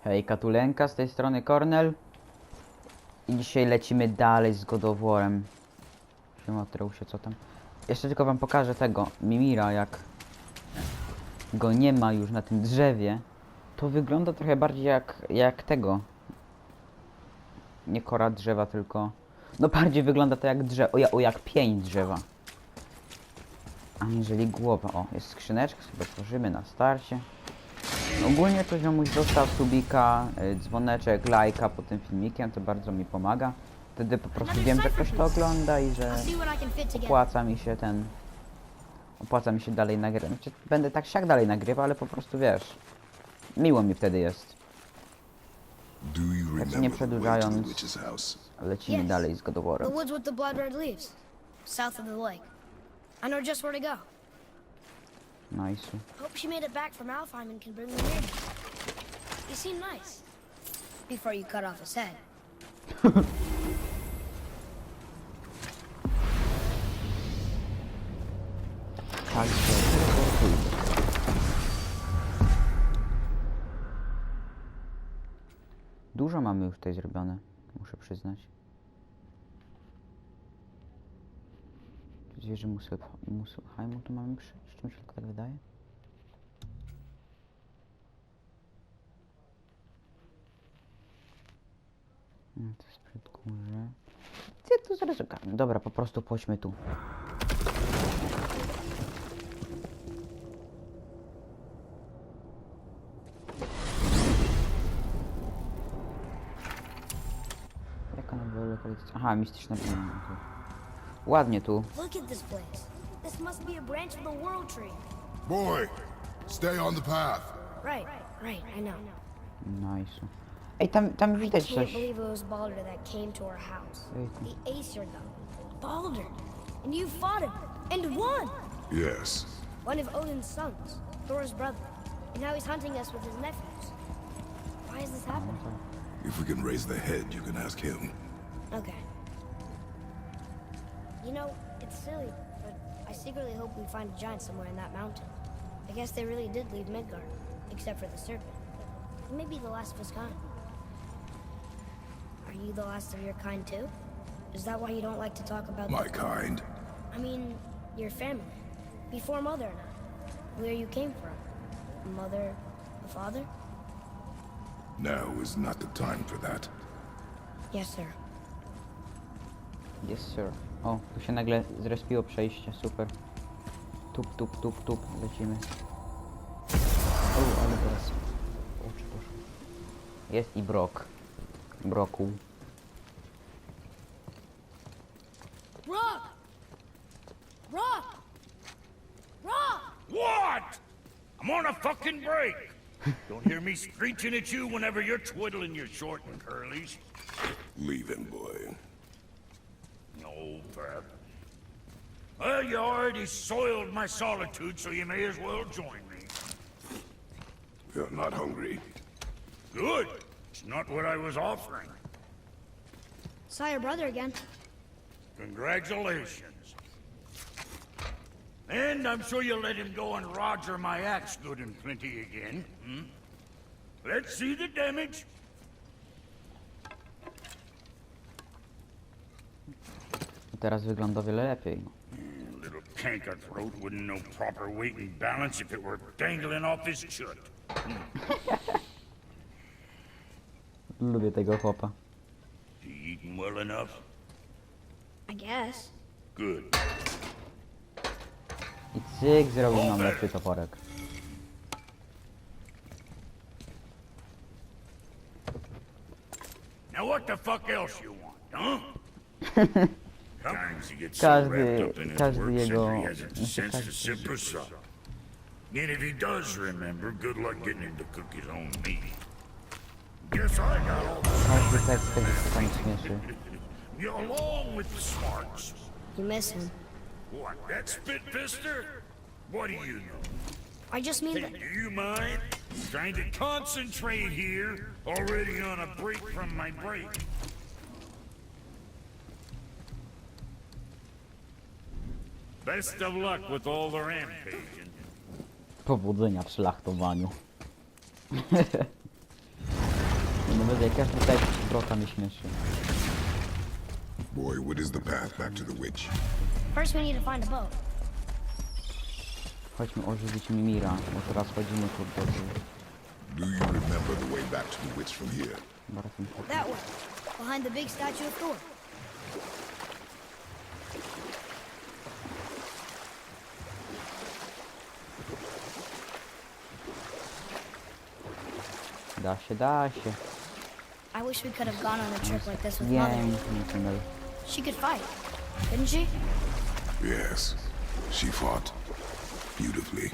Hej, Katulenka, z tej strony Kornel. I dzisiaj lecimy dalej z God of War'em. Siema, Treusie, co tam? Jeszcze tylko wam pokażę tego Mimira, jak go nie ma już na tym drzewie. To wygląda trochę bardziej jak tego. Nie kora drzewa, tylko... No bardziej wygląda to jak drzewo, jak pień drzewa. Aniżeli głowa. O, jest skrzyneczka, sobie otworzymy na starcie. Ogólnie to ziomuś zostaw subika, dzwoneczek, lajka pod tym filmikiem, to bardzo mi pomaga. Wtedy po prostu wiem, że ktoś to ogląda i że opłaca mi się dalej nagrywać. Znaczy, będę tak siak dalej nagrywał, ale po prostu wiesz, miło mi wtedy jest. Tak nie przedłużając, lecimy dalej z God of War'em. Nice. Hope she made it back from Alfheim and can bring me in. You seem nice. Before you cut off his head. Tak, dużo mamy już tutaj zrobione, muszę przyznać. Zwierzę Muspelheimu tu mamy przejść, czy mi się tylko tak wydaje? No, to jest przed górze. Gdzie tu zaraz ogarnę? Dobra, po prostu pójdźmy tu. Jaka ona była lokalizacja? Aha, mistyczna brama. Ładnie tu. Look at this place. This must be a branch of the World Tree. Boy, stay on the path. Right, I know. Nice. Ej, tam widać Can't coś. believe it was Baldur that came to our house. The Aesir god. Baldur. And you fought him. And won! Yes. One of Odin's sons. Thor's brother. And now he's hunting us with his nephews. Why is this happening? If we can raise the head, you can ask him. Okay. You know, it's silly, but I secretly hope we find a giant somewhere in that mountain. I guess they really did leave Midgard, except for the serpent. Maybe the last of his kind. Are you the last of your kind too? Is that why you don't like to talk about My kind. I mean, your family. Before Mother and I. Where you came from. Mother, the father? Now is not the time for that. Yes, sir. Yes, sir. O, tu się nagle zrespiło przejście, super. Tup, lecimy. O, ale teraz... Oczy poszło. Jest i Brokuł. Rock! Rock! Rock! What? I'm on a fucking break. Don't hear me screeching at you whenever you're twiddling your short and curlies. Leave him, boy. No, Bab. Well, you already soiled my solitude, so you may as well join me. You're not hungry. Good. It's not what I was offering. Saw your brother again. Congratulations. And I'm sure you'll let him go and roger my axe good and plenty again. Hmm? Let's see the damage. Teraz wygląda o wiele lepiej. Little canker throat wouldn't know proper weight and balance if it were dangling off his chut. Lubię tego chłopa. You eating well enough? I guess. Good. I cyk, zrobił nam lepszy toporek. Now what the fuck else you want, huh? Sometimes he gets so Każdy- wrapped up in his każdy work jego- he hasn't the sense to simper sup. And if he does remember, good luck getting him to cook his own meat. Guess I got all the Każdy tekst tego się tam śmieszy. you along with the smarts. You miss him. What, that spit fister? What do you know? I just mean Hey, that... do you mind? Trying to concentrate here, already on a break from my break. Best of luck with all the rampaging. Powodzenia w szlachtowaniu. No będę, jak każdy tekst brota mnie śmieszy. Boy, what is the path back to the witch? First, we need to find a boat. Chodźmy ożywić Mimira, bo teraz chodzimy kurde. Do you remember the way back to the witch from here? Bardzo mi się That way, behind the big statue of Thor. Da się. I wish we could have gone on a trip like this with Mother. Piękny tunel. She could fight, couldn't she? Yes, she fought beautifully.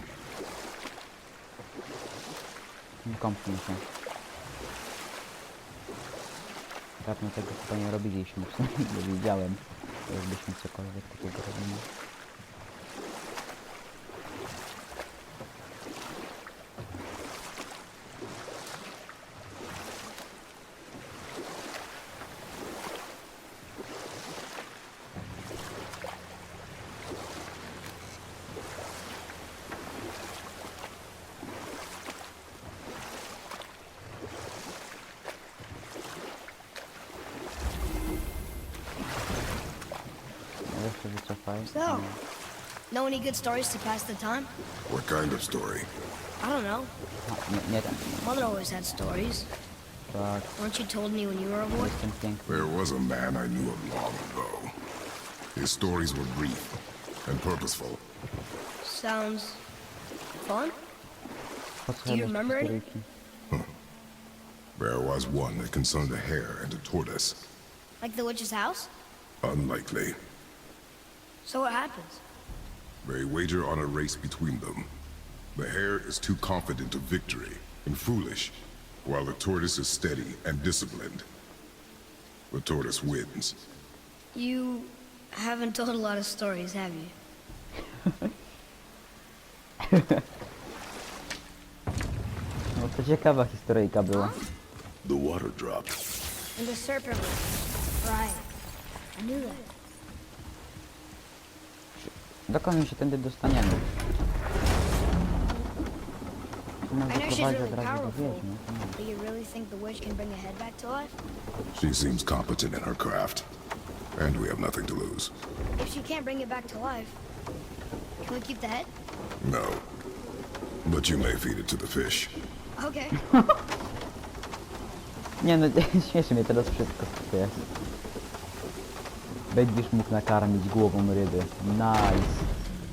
Kąpnij się. Dawno tego chyba nie robiliśmy, przynajmniej nie widziałem. Jakbyśmy cokolwiek takiego robili. Jeszcze wycofaj. So, know any good stories to pass the time? What kind of story? I don't know. A, nie ten. Mother always had stories. Tak, Weren't you told me when you were a boy? jestem piękny. There was a man I knew of long ago. His stories were brief and purposeful. Sounds fun. Po co Do you jadać remember any? historyjki? There was one that concerned a hare and a tortoise. Like the witch's house? Unlikely. So what happens? They wager on a race between them. The hare is too confident of victory and foolish, while the tortoise is steady and disciplined. The tortoise wins. You haven't told a lot of stories, have you? No to ciekawa historyjka była. The water dropped. And the serpent was Freya. I knew that. Dokąd my się tędy dostaniemy? To nas I know she's zaprowadzi really od razu do powerful. wiedźmy. Do you really think the witch can bring a head back to life? She seems competent in her craft, and we have nothing to lose. If she can't bring it back to life, can we keep the head? No. But you may feed it to the fish. Okay. Nie no, śmieszy mnie teraz wszystko, co to jest. Będziesz mógł nakarmić głową ryby. Nice.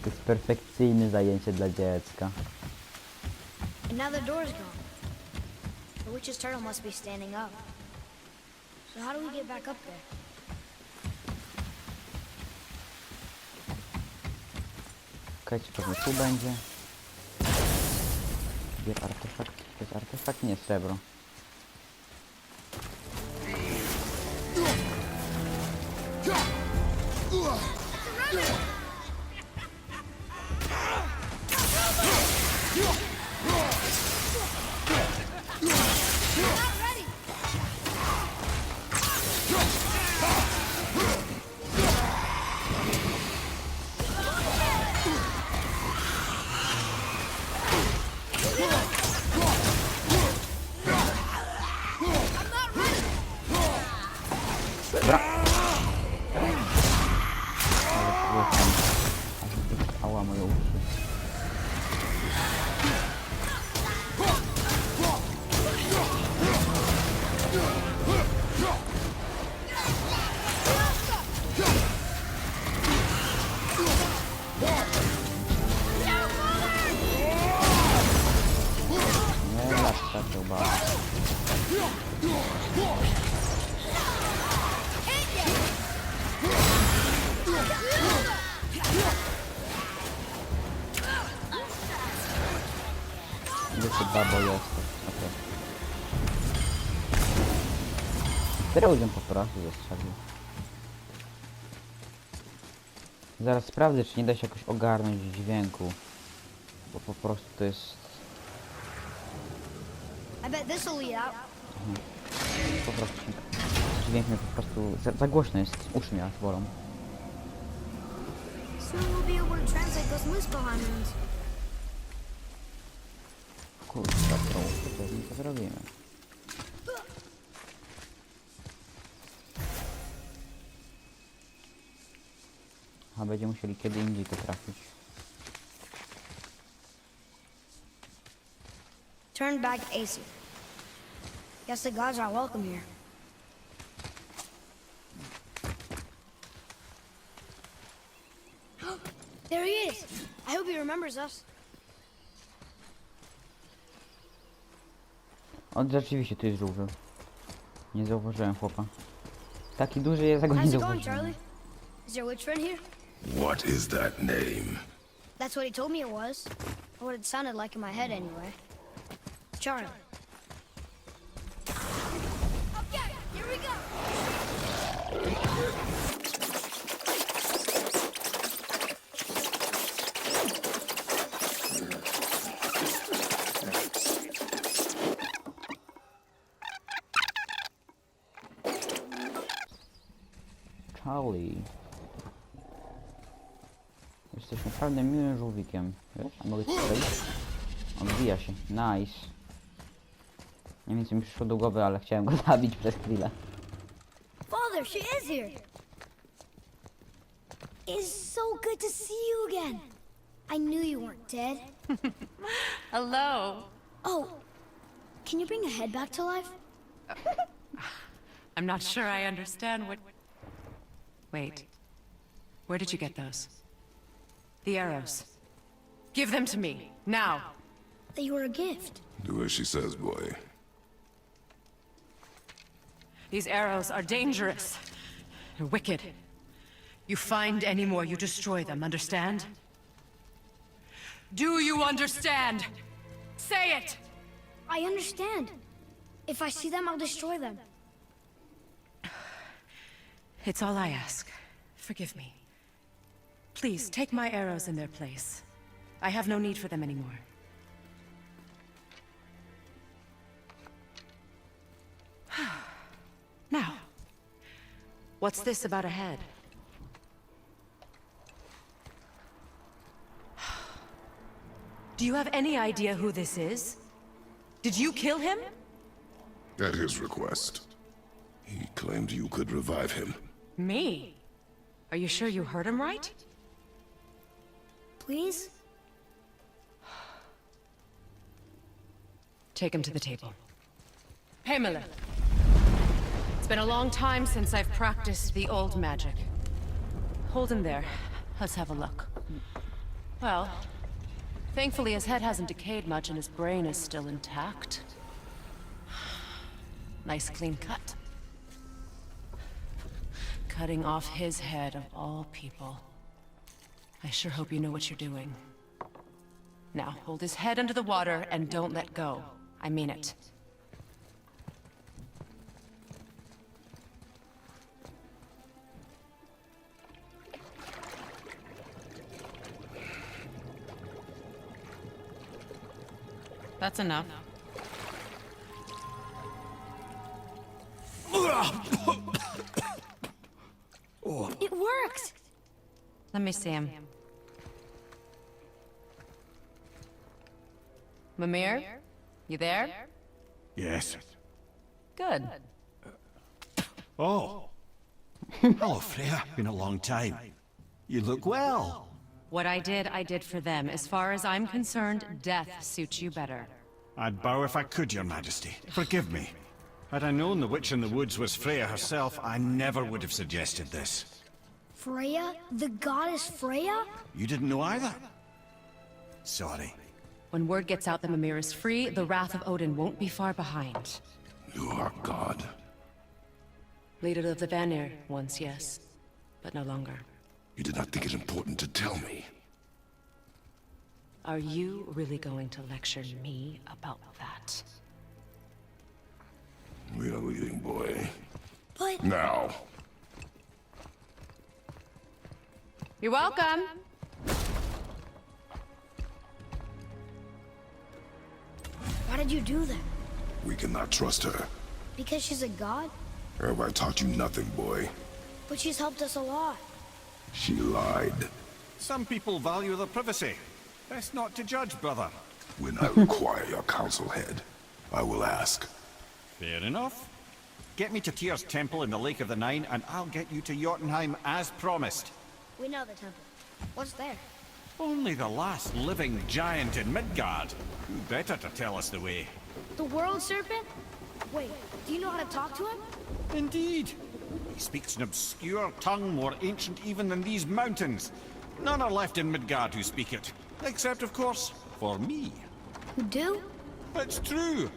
To jest perfekcyjne zajęcie dla dziecka. And now the door's gone. The witch's turtle must be standing up. So how do we get back up there? Okej, pewnie tu będzie. Zbier artefakt. To jest artefakt? Nie, srebro. Dobra. Ała, moje uszy. Nie lata się bardzo. Gdzie się babo jest? Okay. Który udział po prostu zastrzelił. Zaraz sprawdzę, czy nie da się jakoś ogarnąć dźwięku. Bo po prostu to jest... I bet this'll lead out. Po prostu dźwięk mnie po prostu... Za głośno jest, uszy mnie aż bolą. Soon we'll be able to translate those Muspelheim runes. Kurczę, to pewnie to zrobimy. A będziemy musieli kiedy indziej to trafić. Turn back AC. Guess the gods are welcome here. There he is! I hope he remembers us. On rzeczywiście tu jest duży. Nie zauważyłem chłopa. Taki duży jest, jak go nie How's it going, zauważyłem. Charlie? Is your witch friend here? What is that name? That's what he told me it was. Or what it sounded like in my head anyway. Charlie. Okay, here we go! Charlie. Jesteś naprawdę miłym żółwikiem. Wiesz? A mogę ci przejść? Odbija się. Nice. Nie wiem co mi przyszło do głowy, ale chciałem go zabić przez chwilę. Father, she is here! It's so good to see you again! I knew you weren't dead. Hello. Oh, can you bring a head back to life? I'm not sure I understand what... Wait. Where did you get those? The arrows. Give them to me, now. They were a gift. Do as she says, boy. These arrows are dangerous. They're wicked. You find any more, you destroy them, understand? Do you understand? Say it! I understand. If I see them, I'll destroy them. It's all I ask. Forgive me. Please, take my arrows in their place. I have no need for them anymore. Now, what's this about a head? Do you have any idea who this is? Did you kill him? At his request. He claimed you could revive him. Me? Are you sure you heard him right? Please? Take him to the table. Pamela. It's been a long time since I've practiced the old magic. Hold him there. Let's have a look. Well, thankfully his head hasn't decayed much and his brain is still intact. Nice clean cut. Cutting off his head of all people. I sure hope you know what you're doing. Now, hold his head under the water and don't let go. I mean it. That's enough. It worked! Let me see him. Mimir? You there? Yes. Good. Oh. Hello, Freya. Been a long time. You look well. What I did for them. As far as I'm concerned, death suits you better. I'd bow if I could, Your Majesty. Forgive me. Had I known the witch in the woods was Freya herself, I never would have suggested this. Freya? The goddess Freya? You didn't know either? Sorry. When word gets out that Mimir is free, the wrath of Odin won't be far behind. You are God. Leader of the Vanir, once yes, but no longer. You did not think it important to tell me. Are you really going to lecture me about that? We are leaving, boy. But... Now. You're welcome! Why did you do that? We cannot trust her. Because she's a god? Have I taught you nothing, boy? But she's helped us a lot. She lied. Some people value their privacy. Best not to judge, brother. When I require your counsel head, I will ask. Fair enough. Get me to Tyr's temple in the Lake of the Nine, and I'll get you to Jotunheim as promised. We know the temple. What's there? Only the last living giant in Midgard. Who better to tell us the way? The world serpent? Wait, do you know how to talk to him? Indeed. He speaks an obscure tongue more ancient even than these mountains. None are left in Midgard who speak it. Except, of course, for me. You do? It's true.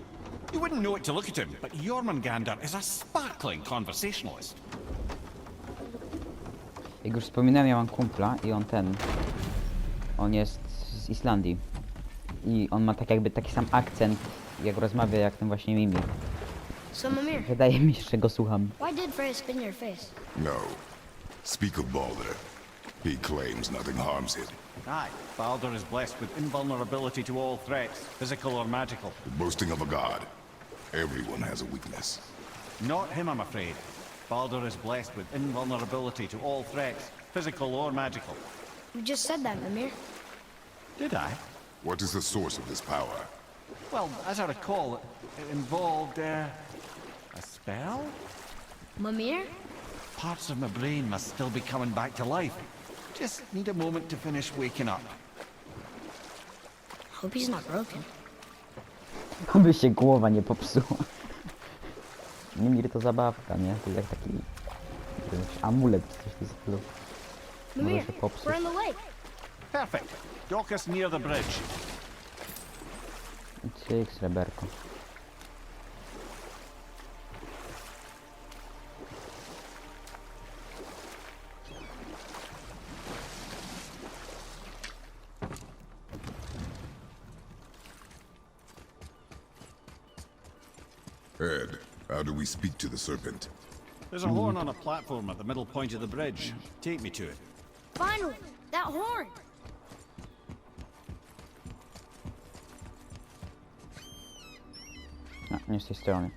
You wouldn't know it to look at him, but Jormungandr is a sparkling conversationalist. Jak już wspominałem, ja mam kumpla i on jest z Islandii. I on ma tak jakby taki sam akcent, jak rozmawia, jak ten właśnie Mimir. So, Mimir, Wydaje mi się, że go słucham. why did Freya spin your face? No. Speak of Balder. He claims nothing harms him. Aye, Baldur is blessed with invulnerability to all threats, physical or magical. The boasting of a god. Everyone has a weakness. Not him, I'm afraid. Baldur is blessed with invulnerability to all threats, physical or magical. You just said that, Mimir. Did I? What is the source of this power? Well, as I recall, it involved, a spell? Mimir? Parts of my brain must still be coming back to life. Just need a moment to finish waking up. Hope he's not broken. Aby się głowa nie popsuła. Mimir to zabawka, nie? To jak taki amulet czy coś w tym stylu. Może Mimir, się popsuć. we're in the lake. Perfect. Dock us near the bridge. Cyk, sreberko. Ed, how do we speak to the serpent? There's a horn on a platform at the middle point of the bridge. Take me to it. Finally, that horn. A, nie z tej strony.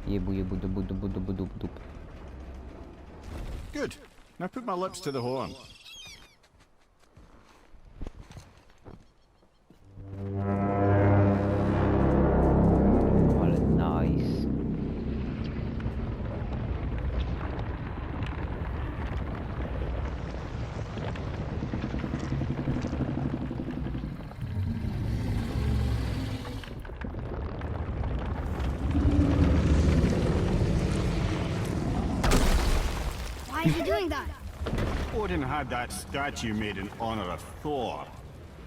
Jebu, jebu, dubu, dubu, dubu, dubu, dubu. Good. Now put my lips to the horn. Ale nice. Why is he doing that? Odin had that statue made in honor of Thor.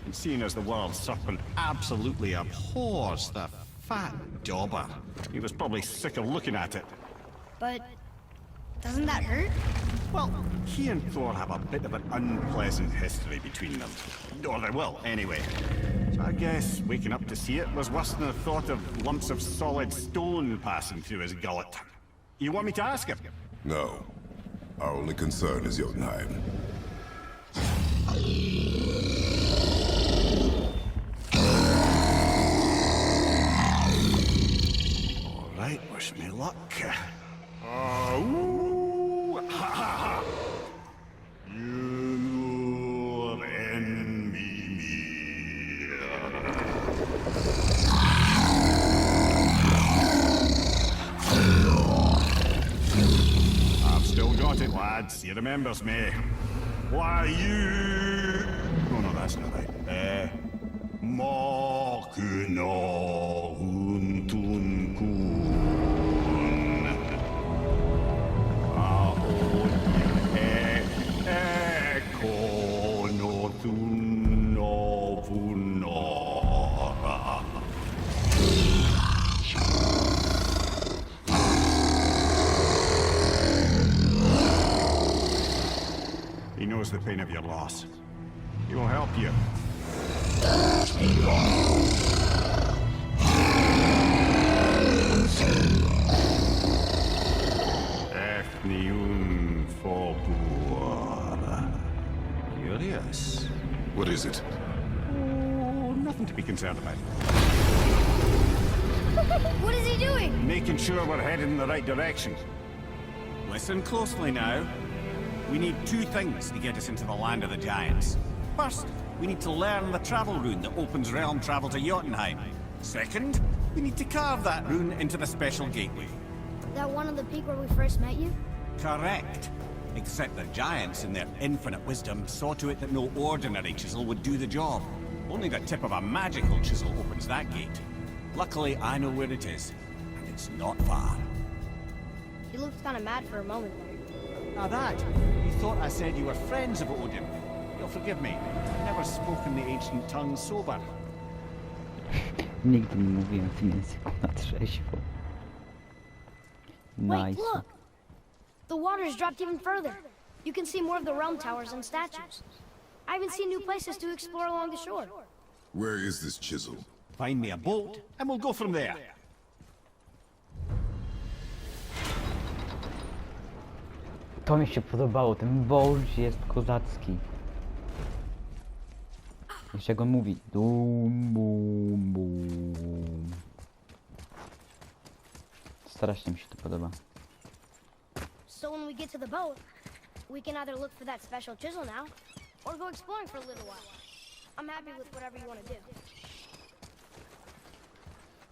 And seeing as the world serpent absolutely abhors the fat dauber, he was probably sick of looking at it. But doesn't that hurt? Well, he and Thor have a bit of an unpleasant history between them. Or they will, anyway. So I guess waking up to see it was worse than the thought of lumps of solid stone passing through his gullet. You want me to ask him? No. Our only concern is Jotunheim. All right, wish me luck. Ooh, ha, ha, ha. You're in me. I've still got it, lads. He remembers me. Why, you... Oh, no, that's not right. Makuna huntun kun. Aon ekonotun novunora. He knows the pain of your loss. He will help you. Efniun Fobur. Curious. What is it? Oh, nothing to be concerned about. What is he doing? Making sure we're headed in the right direction. Listen closely now. We need two things to get us into the land of the giants. First, we need to learn the travel rune that opens realm travel to Jotunheim. Second, we need to carve that rune into the special gateway. That one on the peak where we first met you? Correct. Except the giants, in their infinite wisdom, saw to it that no ordinary chisel would do the job. Only the tip of a magical chisel opens that gate. Luckily, I know where it is, and it's not far. You looked kind of mad for a moment there. Now that, you thought I said you were friends of Odin. You'll forgive me. I've never spoken the ancient tongue sober. Nigdy nie mówiłem w tym języku na trzeźwo. Wait, Nice. look! The water's dropped even further. You can see more of the realm towers and statues. I even see new places to explore along the shore. Where is this chisel? Find me a boat, and we'll go from there. To mi się podobało, ten wąż jest kozacki. Jeszcze jak on mówi. Dum, bum, bum. Strasznie mi się to podoba. So when we get to the boat, we can either look for that special chisel now, or go exploring for a little while. I'm happy with whatever you want to do.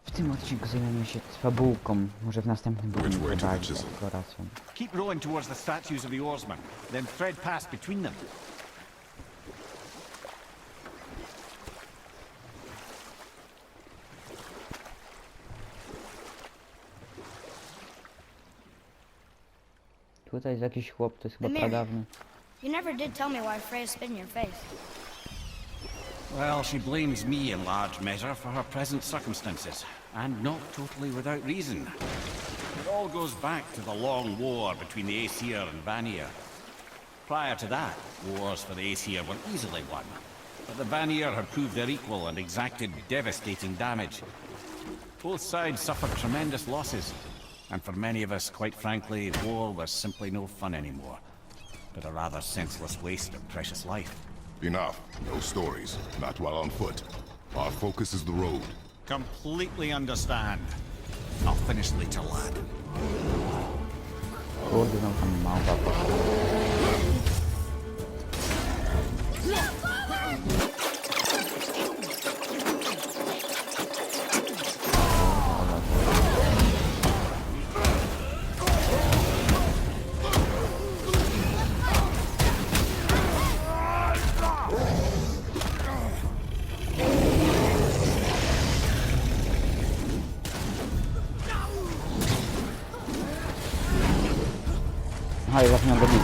W tym odcinku zajmiemy się fabułką. Może w następnym będziemy Which way to the prowadzić chisel? eksploracją. Keep rowing towards the statues of the oarsmen, then thread past between them. Tutaj jest jakiś chłop, to jest chyba Thamur. pradawny. You never did tell me why Freya spit in your face. Well, she blames me in large measure for her present circumstances, and not totally without reason. It all goes back to the long war between the Aesir and Vanir. Prior to that, wars for the Aesir were easily won, but the Vanir had proved their equal and exacted devastating damage. Both sides suffered tremendous losses, and for many of us, quite frankly, war was simply no fun anymore, but a rather senseless waste of precious life. Enough. No stories. Not while on foot. Our focus is the road. Completely understand. I'll finish later, lad. Kurde, no tam małpa poszła. Aha, ja zapomniałem go bić.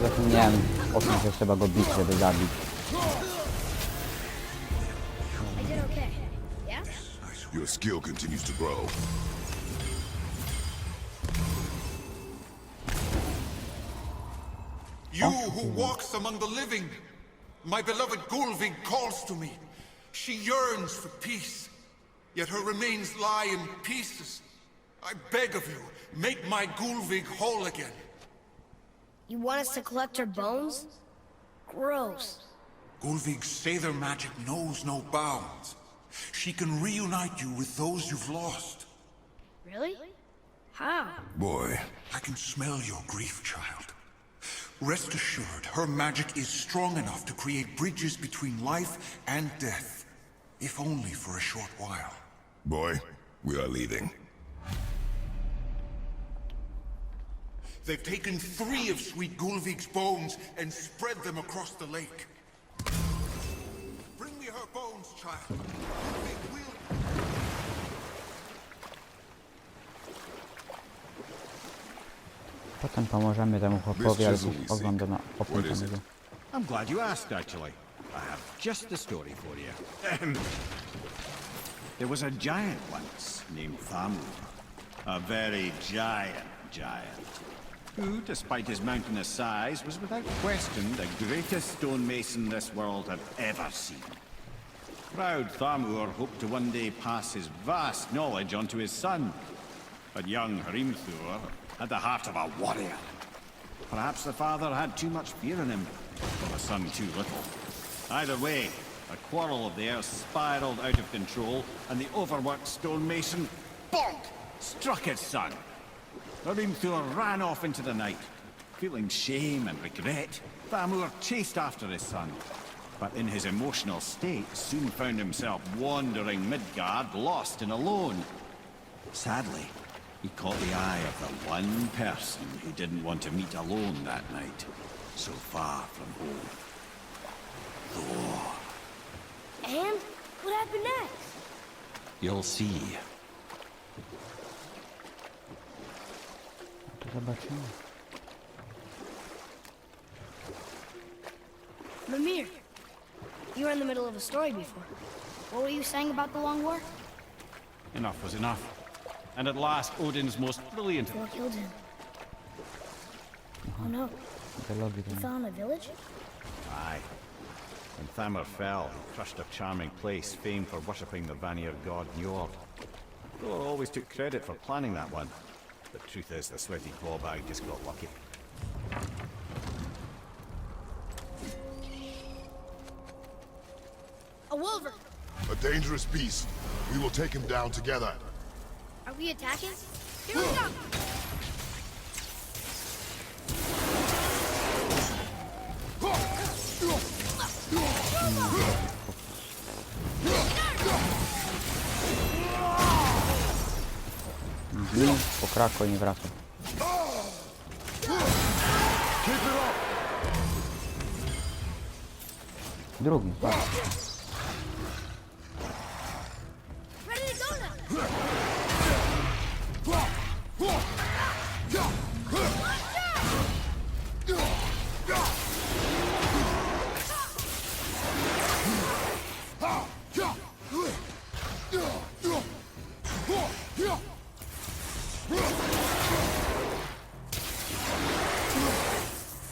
Zapomniałem o tym, że trzeba go bić, żeby zabić. I did okay. Yeah? Your skill continues to grow. You who walks among the living, my beloved Gulvig calls to me. She yearns for peace, yet her remains lie in pieces. I beg of you, make my Gulvig whole again. You want us to collect her bones? Gross. Gulvig's Sather magic knows no bounds. She can reunite you with those you've lost. Really? How? Boy, I can smell your grief, child. Rest assured, her magic is strong enough to create bridges between life and death, if only for a short while. boy, we are leaving. They've taken 3 of Sweet Gulvig's bones and spread them across the lake. Bring me her bones, child. They will... Potem pomożemy temu chłopowi, ale chisel gdzieś we ogląda na seek. What is it? opętanego. I'm glad you asked, actually. I have just the story for you. There was a giant once named Thamur. A very giant, who, despite his mountainous size, was without question the greatest stonemason this world had ever seen. Proud Thamur hoped to one day pass his vast knowledge on to his son. But young Hrimthur had the heart of a warrior. Perhaps the father had too much fear in him, or the son too little. Either way, a quarrel of theirs spiraled out of control, and the overworked stonemason bonk! Struck his son. Thor ran off into the night. Feeling shame and regret, Thamur chased after his son. But in his emotional state, soon found himself wandering Midgard, lost and alone. Sadly, he caught the eye of the one person who didn't want to meet alone that night, so far from home. Thor. And what happened next? You'll see. To zobaczymy. Mimir, you were in the middle of a story before. What were you saying about the Long War? Enough was enough. And at last, Odin's most brilliant... Thor killed him. Oh no, he fell in a village? Aye. When Thamur fell, he crushed a charming place famed for worshipping the Vanir god Njord. Thor always took credit for planning that one. The truth is, the sweaty clawbag just got lucky. A wolver! A dangerous beast. We will take him down together. Are we attacking? Here we go! Po krako i nie wraca. Drugi, tak. Ready to go now!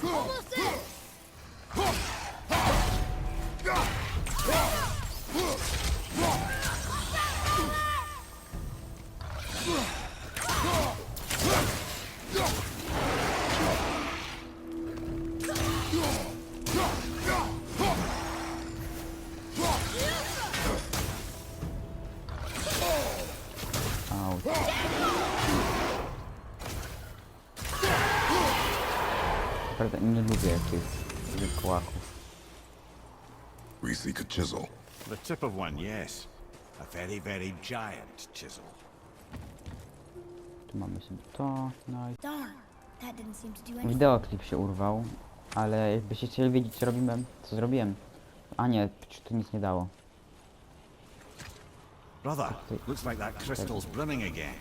Almost there! Naprawdę nie lubię jakich wilkołaków. We seek a chisel. The tip of one, yes. A very, very giant chisel. Tu mamy sobie to, no i... Darn, that didn't seem to do anything. Wideoklip się urwał, ale jakbyście chcieli wiedzieć co robiłem, co zrobiłem. A nie, czy to nic nie dało. Brother, looks like that crystal's brimming again.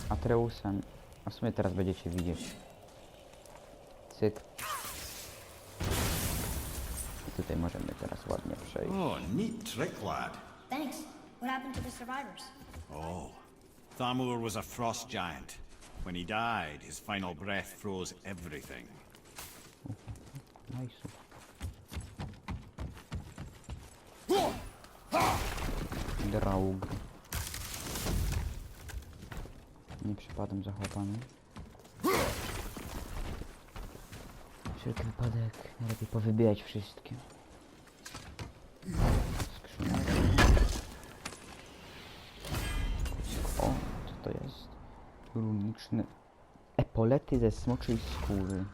Atreusem. A w sumie teraz będziecie widzieć. Cyk. I tutaj możemy teraz ładnie przejść. Oh, neat trick, lad. Thanks. What happened to the survivors? Oh, Thamur was a frost giant. When he died, his final breath froze everything. Nice. Draug. Nie przypadam zachłapany. Wszelki wypadek najlepiej powybijać wszystkie. Skrzynia. O, co to jest? Runiczne epolety ze smoczej skóry.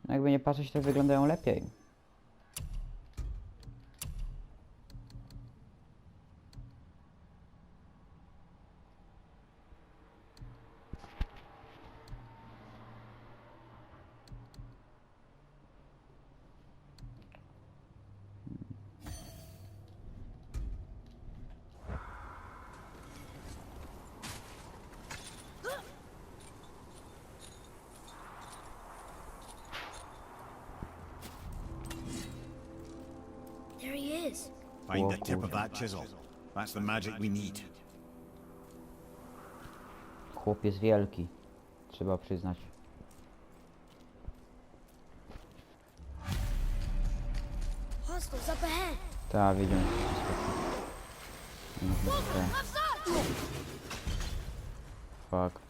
No jakby nie patrzeć, to wyglądają lepiej. There he is. Find the tip of that chisel. That's the magic we need. Chłop jest wielki, trzeba przyznać. Hostiles up ahead. Tak, wiedziałem. Wolver, left side! Fuck.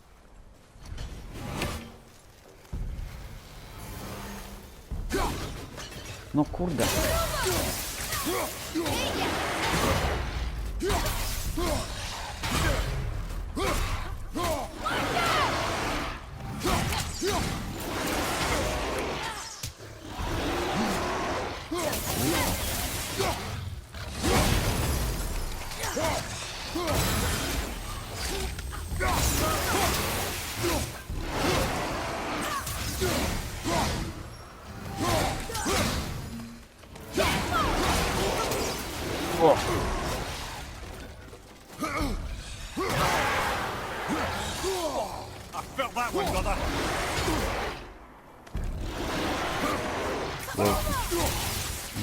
No kurde. O! I felt that one, brother.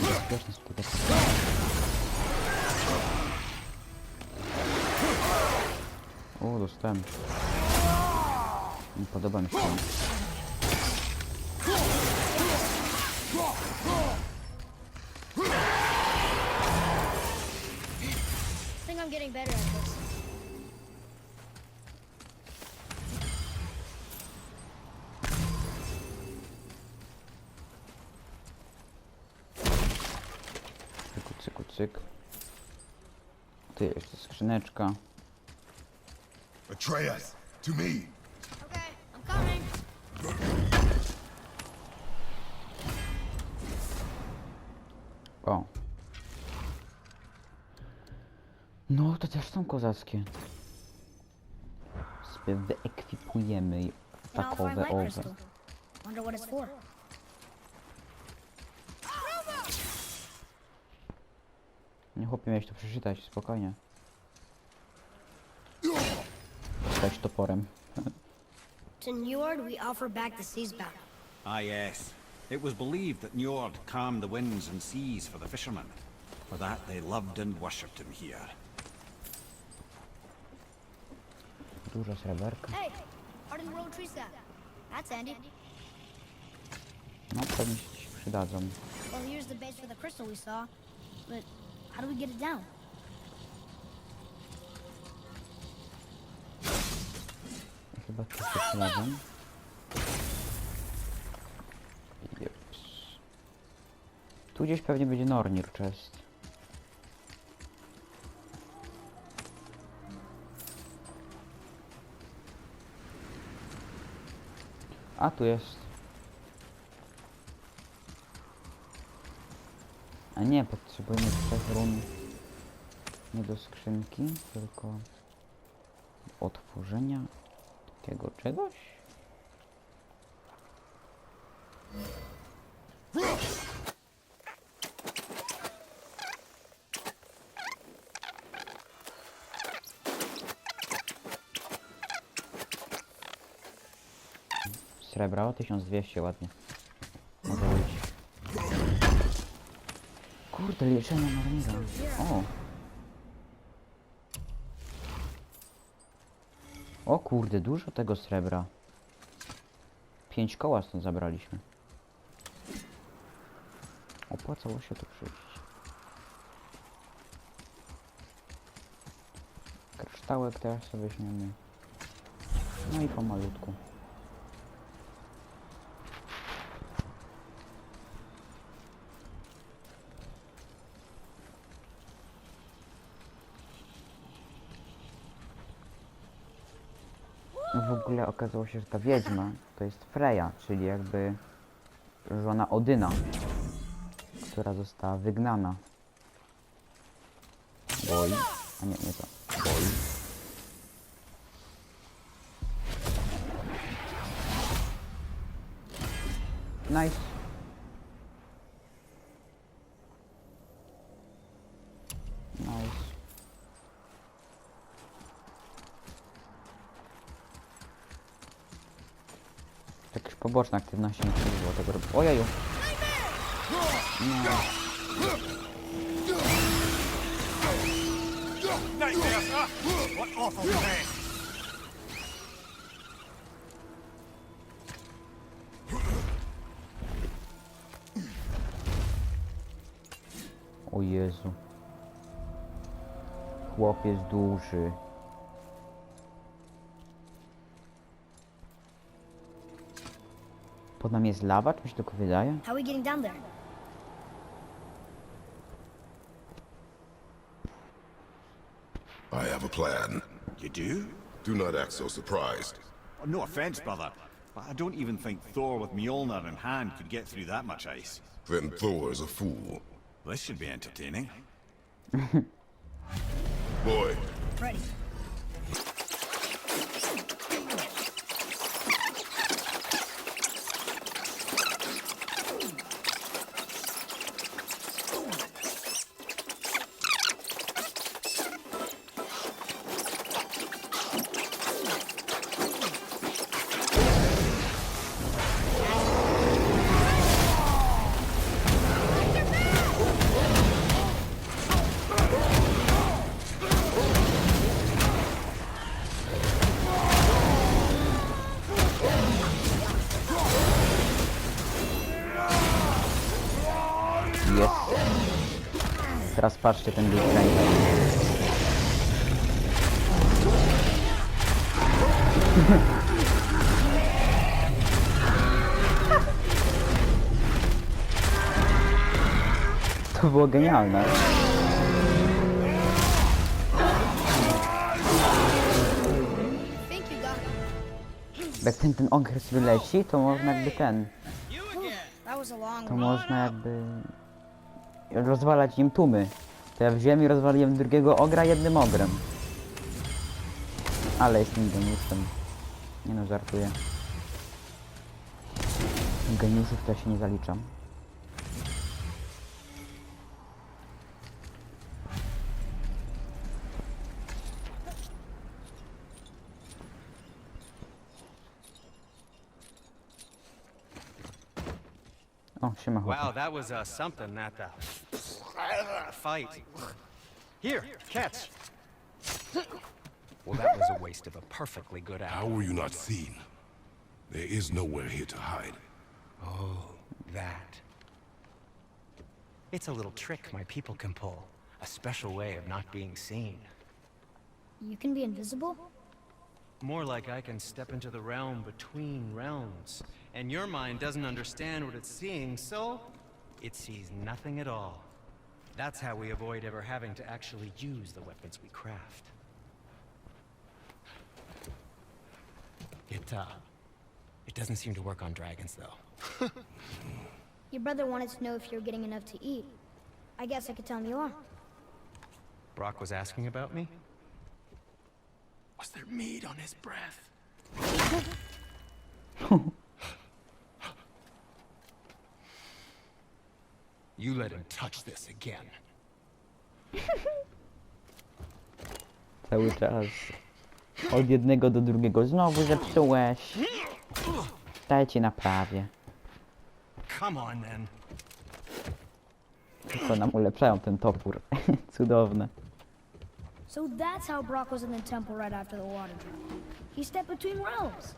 Niebezpieczny skutek. O, dostałem. Nie podoba mi się. I think I'm getting better at this. Cyku, cyku, cyk. Tu jeszcze skrzyneczka. Atreus, to me. Okay, I'm coming. O. No, to też są kozackie. Sobie wyekwipujemy And I'll find takowe my owe. crystal. Wonder what it's for. Nie chłopie, miałeś to przeczytać, spokojnie. Stać toporem. To Njord, we offer back the sea's bounty. Ah, yes. It was believed that Njord calmed the winds and seas for the fishermen. For that, they loved and worshipped him here. Dużo sreberka. Hey, part of the road tree sap. That's handy. No, pewnie się ci przydadzą. Well, here's the base for the crystal we saw. But how do we get it down? Chyba tu się przydadzą. Jeps. Tu gdzieś pewnie będzie Nornir chest. A tu jest. A nie, potrzebujemy 3 run. Nie do skrzynki, tylko do otworzenia takiego czegoś. Srebra o 1200 ładnie. Może być. Kurde, leczenie Nornira. O! O kurde, dużo tego srebra. 5 koła stąd zabraliśmy. Opłacało się tu przyjść. Kryształek teraz sobie weźmiemy. No i pomalutku. W ogóle okazało się, że ta wiedźma to jest Freja, czyli jakby żona Odyna, która została wygnana. Boi. A nie, nie to. Boi. Nice. Nice. Jakieś poboczne aktywności nie było tego robić. Ojeju! Nie. Nightmares, huh? What awful mess! O Jezu. Chłop jest duży. Pod nami jest lawa, czy mi się tylko wydaje? How are we getting down there? I have a plan. You do? Do not act so surprised. No offense, brother, But I don't even think Thor with Mjolnir in hand could get through that much ice. Then Thor's a fool. This should be entertaining. Boy, Ready. Jest. Teraz patrzcie ten Big Bang. To było genialne. Think you got it. Jak ten okres wyleci, to można jakby That was a long to one. można jakby rozwalać im tłumy. To ja wziąłem i rozwaliłem drugiego ogra jednym ogrem. Ale jestem geniuszem. Nie no, żartuję. Geniuszów to ja się nie zaliczam. O, siema chłopak. Wow, that was something, that fight. Here, catch. Well, that was a waste of a perfectly good how hour. were you not seen? There is nowhere here to hide. Oh, that. It's a little trick my people can pull. A special way of not being seen. You can be invisible? More like I can step into the realm between realms. And your mind doesn't understand what it's seeing, so it sees nothing at all. That's how we avoid ever having to actually use the weapons we craft. It doesn't seem to work on dragons, though. Your brother wanted to know if you're getting enough to eat. I guess I could tell him you are. Brock was asking about me? Was there meat on his breath? You let him touch this again. Cały czas. Od jednego do drugiego. Znowu zepsułeś. Dajcie naprawię. Come on, then. Tylko nam ulepszają ten topór. Cudowne. So that's how Brock was in the temple right after the water drop. He stepped between realms.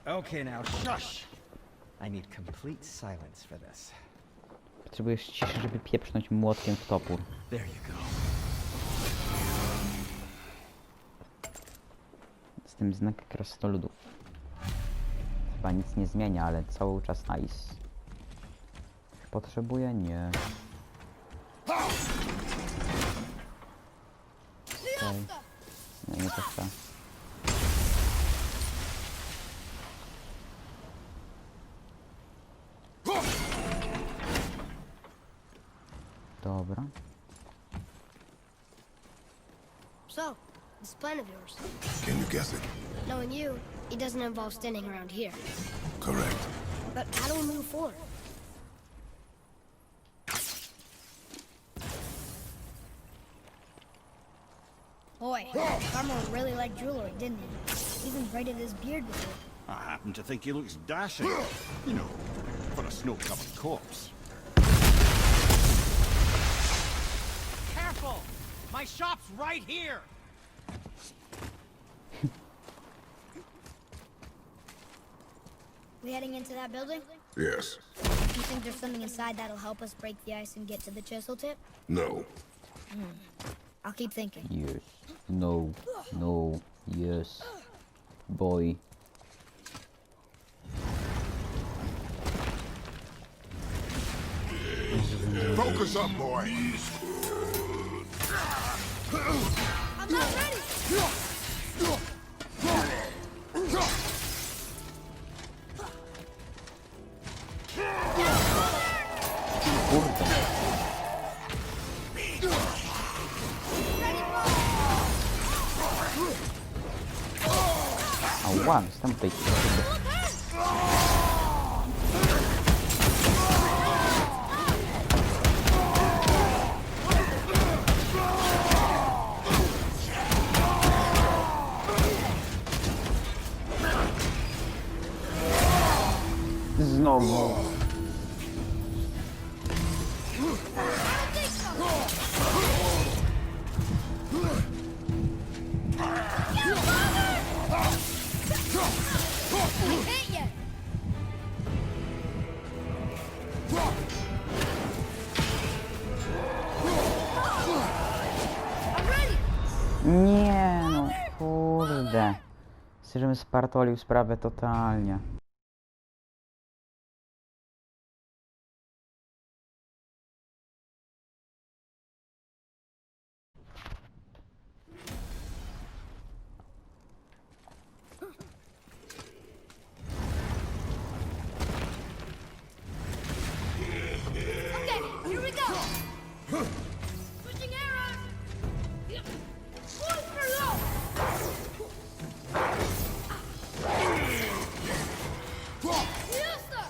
Okay, now shush. I need complete silence for this. Potrzebujesz ciszy, żeby pieprznąć młotkiem w topór. There you go. Z tym znak krasnoludów. Chyba nic nie zmienia, ale cały czas ice. Potrzebuję? Nie. Okay. Nie to chcę. Dobra. So, this plan of yours. Can you guess it? Knowing you, it doesn't involve standing around here. Correct. But how do we move forward? Boy, Thamur really liked jewelry, didn't he? Even braided his beard with it. I happen to think he looks dashing. You know, for a snow-covered corpse. Careful! My shop's right here! We heading into that building? Yes. You think there's something inside that'll help us break the ice and get to the chisel tip? No. I'll keep thinking. Yes. No. No. Yes. Boy. Focus up, boy. I'm not ready! Ła, jestem tutaj. Znowu. Nie no, kurde. Chcę, żebym spartolił sprawę totalnie. Okay, here we go. Switching arrows. Going for low. Yes, sir.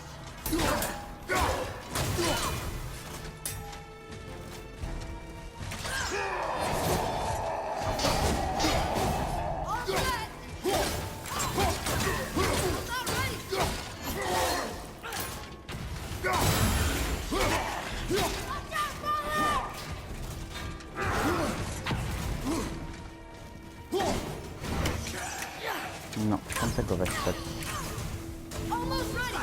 All set. Not ready. Watch out, brother! No, tam tego wesprzeć. Almost ready.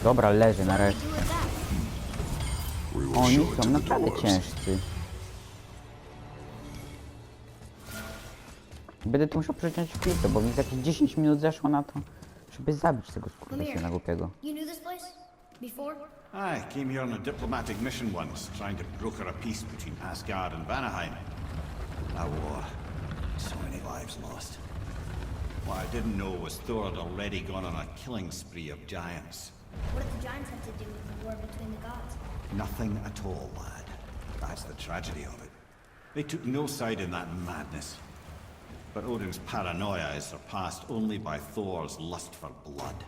Dobra, leży nareszcie. We will Oni show it są to the naprawdę dwarves. ciężcy. Będę tu musiał przeciąć chwilkę, bo mi jakieś 10 minut zeszło na to, żeby zabić tego skurwysyna głupiego. You knew this place? Before? I came here on a diplomatic mission once, trying to broker a peace between Asgard and Vanaheim. That war. So many lives lost. What I didn't know was Thor had already gone on a killing spree of giants. What did the giants have to do with the war between the gods? Nothing at all, lad. That's the tragedy of it. They took no side in that madness. But Odin's paranoia is surpassed only by Thor's lust for blood.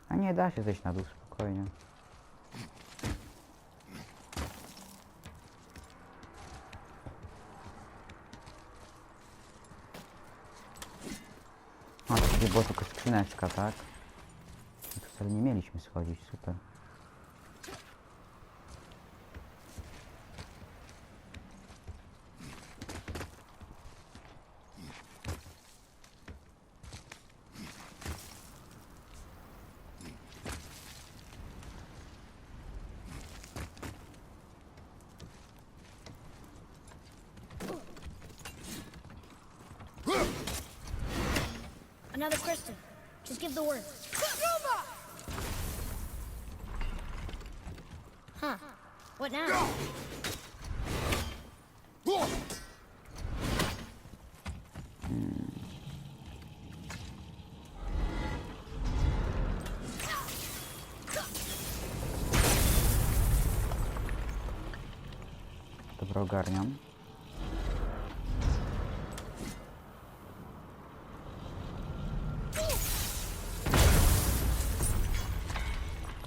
A nie da się zejść na dół spokojnie. A, tu była tylko skrzyneczka, tak? No to wcale nie mieliśmy schodzić, super. Another crystal. Just give the word. Huh. What now? Dobra, ogarniam.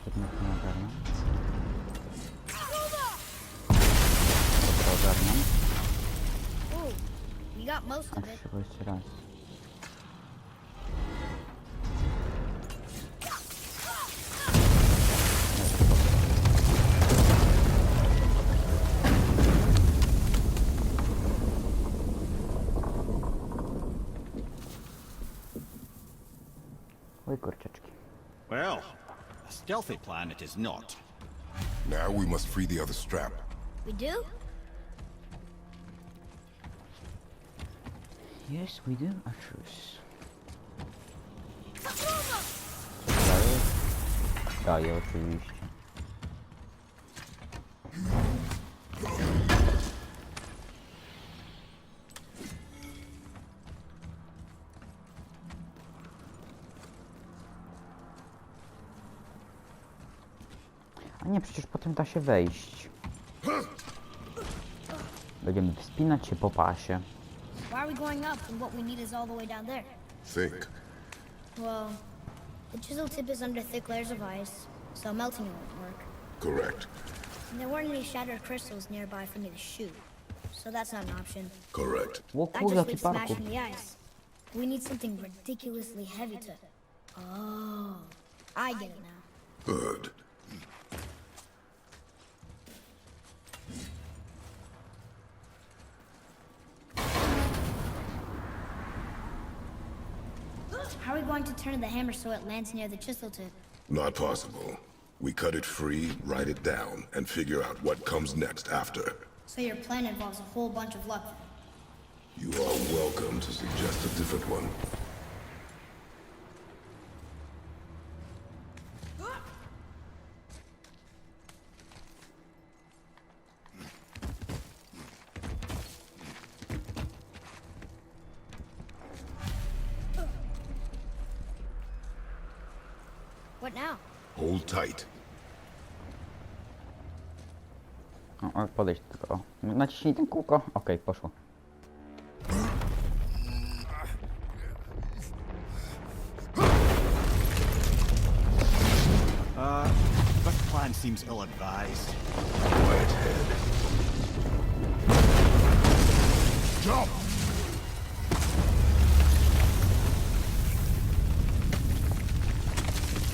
Przedmiot nie ogarniam. Dobra, ogarniam. Ooh, you got most A of it. trzeba jeszcze raz. Oj, kurczeczki. Well, a stealthy plan it is not. Now we must free the other strap. We do? Yes, we do. A truce. Daję oczywiście. A nie, przecież potem da się wejść. Będziemy wspinać się po pasie. Why are we going up when what we need is all the way down there? Think. Well, the chisel tip is under thick layers of ice, so melting it won't work. Correct. And there weren't any shattered crystals nearby for me to shoot, so that's not an option. Correct. O I kurde, just jaki leave parkour. smashing the ice. We need something ridiculously heavy to... Oh, I get it now. Good. How are we going to turn the hammer so it lands near the chisel tip? Not possible. We cut it free, write it down, and figure out what comes next after. So your plan involves a whole bunch of luck. You are welcome to suggest a different one. What now? Hold tight. O, podejść tylko. O. Naciśnij ten kółko. Okej, poszło. This plan seems ill-advised. Quiet head. Jump!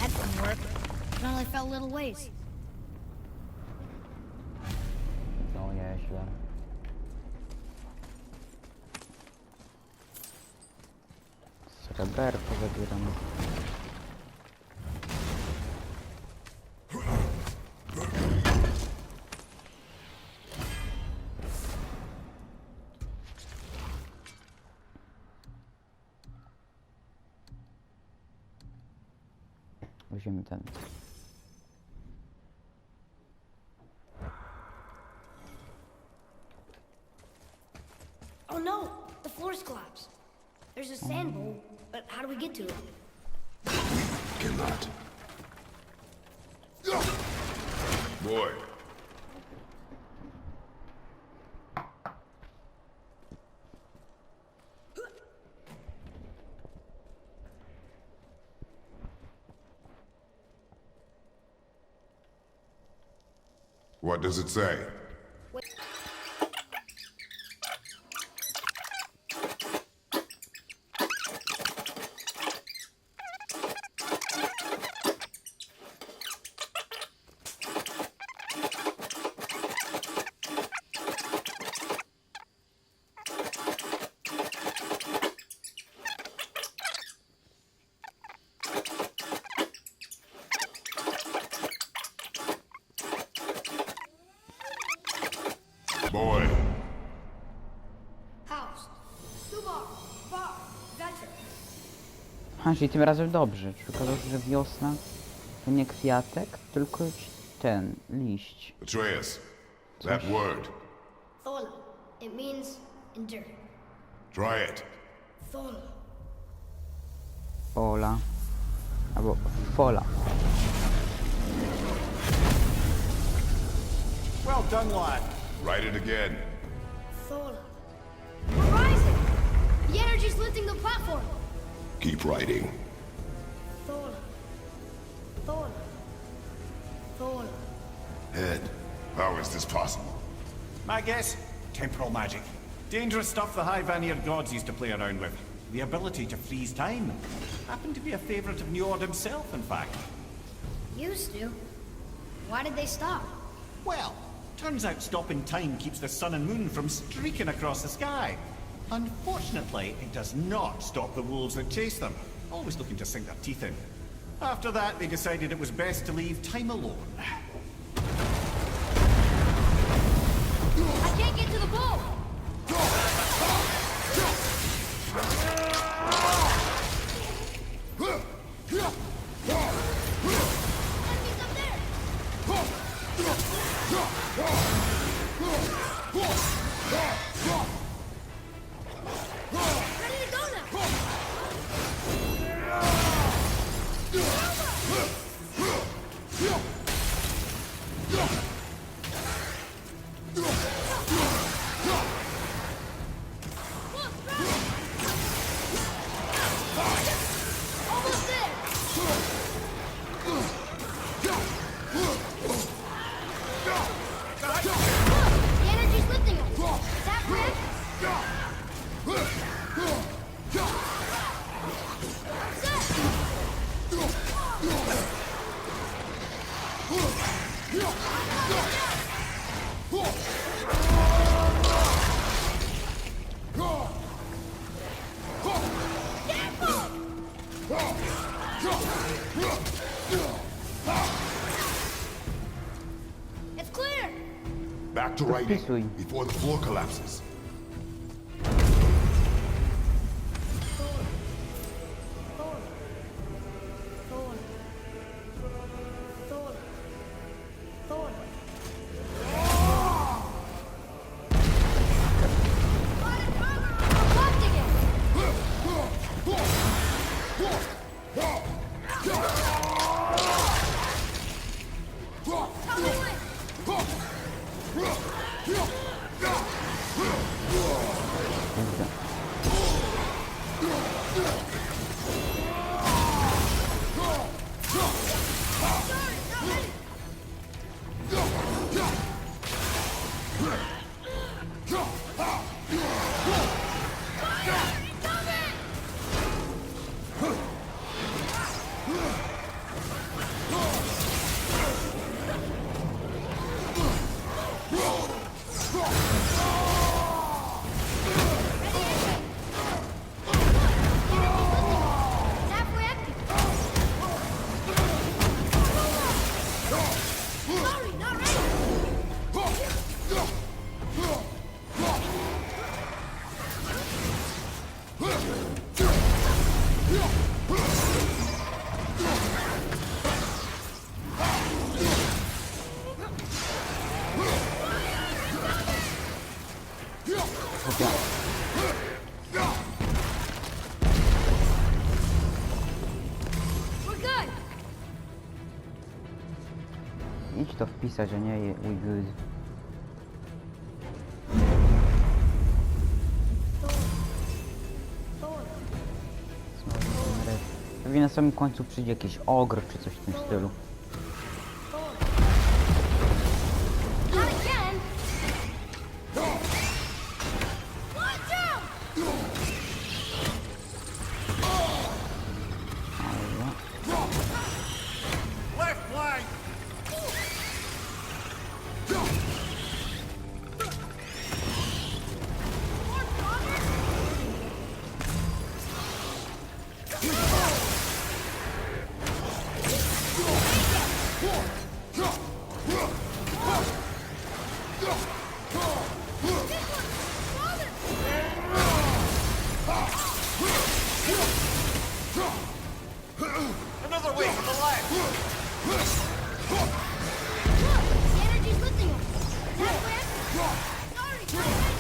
That didn't work. It only fell little ways. No nieźle. Sreberko zabieram. Weźmiemy ten. Oh no! The floor's collapsed. There's a sand bowl, but how do we get to it? Cannot. Boy. What does it say? Boy. House. Subar. Bar. Venture. A, czyli tym razem dobrze. Czyli okazało się, że wiosna to nie kwiatek, tylko ten, liść. Atreus. That word. Thola. It means endure. Try it. Thola. Fola. Albo fola. Well done, lad. Write it again. Thor. We're rising! The energy's lifting the platform! Keep writing. Thor. Thor. Thor. Head, how is this possible? My guess? Temporal magic. Dangerous stuff the High Vanir gods used to play around with. The ability to freeze time. Happened to be a favorite of Njord himself, in fact. Used to. Why did they stop? Well, turns out stopping time keeps the sun and moon from streaking across the sky. Unfortunately, it does not stop the wolves that chase them, always looking to sink their teeth in. After that, they decided it was best to leave time alone. I can't get to the bowl! Enemies up there! Ready to go now! Almost there! Look! The energy's lifting us! Is that correct? It's clear! Back to writing Wpisuj. before the floor collapses. Thor. Thor. Thor. Thor. Locked again! Out of the way! It's halfway empty. Sorry, not ready. We're good. Idź to wpisać, a nie we good. Thor. Pewnie na samym końcu przyjdzie jakiś ogr czy coś w tym stylu. Not again. Watch out! Left flank! Another way from the left! Look, the energy's lifting us. Is that correct? Sorry, not ready.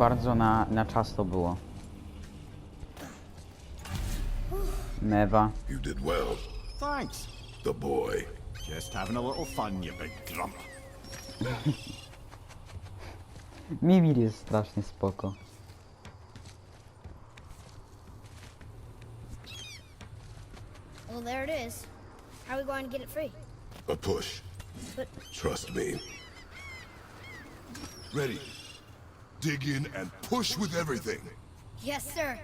bardzo na czas to było. Mewa. You did well. Thanks. The boy. Just having a little fun, you big grump. Mimir jest strasznie spoko. Well, there it is. How are we going to get it free? A push. But Trust me. Ready. Dig in and push with everything. yes, sir.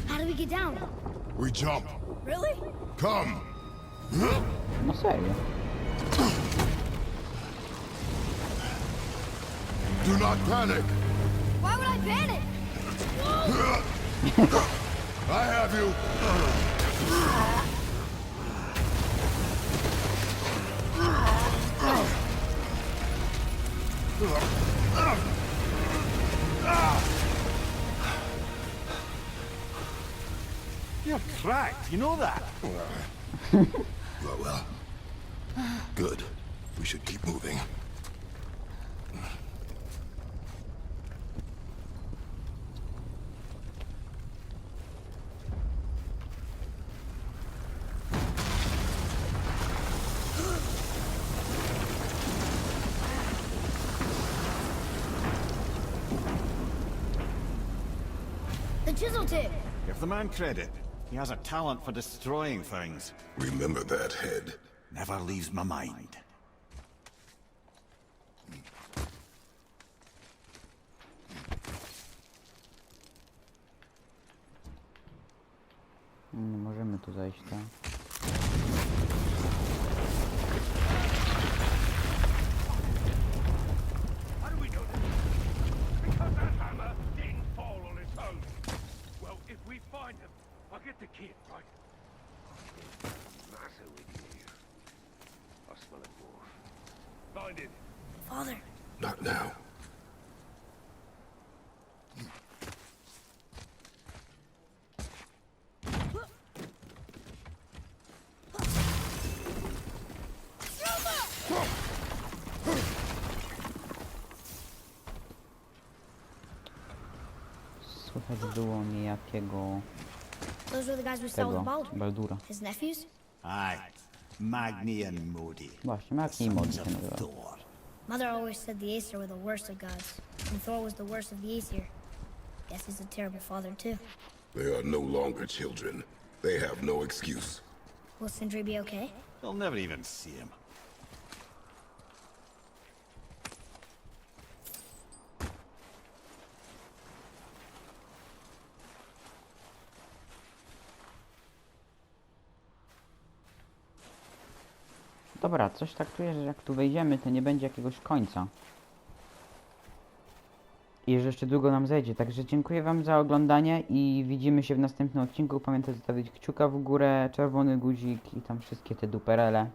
How do we get down? We jump. Really? Come. No serio. Do not panic. Why would I panic? I have you. You're cracked, you know that? Well. Good. We should keep moving. The chisel tip. Give the man credit. He has a talent for destroying things. Remember that head. Never leaves my mind. Nie możemy tu zejść, tak? How do we know this? Because that hammer didn't fall on its own. Well, if we find him, I'll get the kid, right? Matter with you. I smell a dwarf. Find him. Father. Not now. Słychać było niejakiego Those were the guys we saw with tego Baldur. Baldura. His nephews? Aye. Magni and Modi. Właśnie, Magni i Modi Sons się of nazywa. Thor. Mother always said the Aesir were the worst of gods, and Thor was the worst of the Aesir. Guess he's a terrible father too. They are no longer children. They have no excuse. Will Sindri be okay? They'll never even see him. Dobra, coś tak czuję, że jak tu wejdziemy, to nie będzie jakiegoś końca. I że jeszcze długo nam zejdzie. Także dziękuję wam za oglądanie i widzimy się w następnym odcinku. Pamiętajcie zostawić kciuka w górę, czerwony guzik i tam wszystkie te duperele.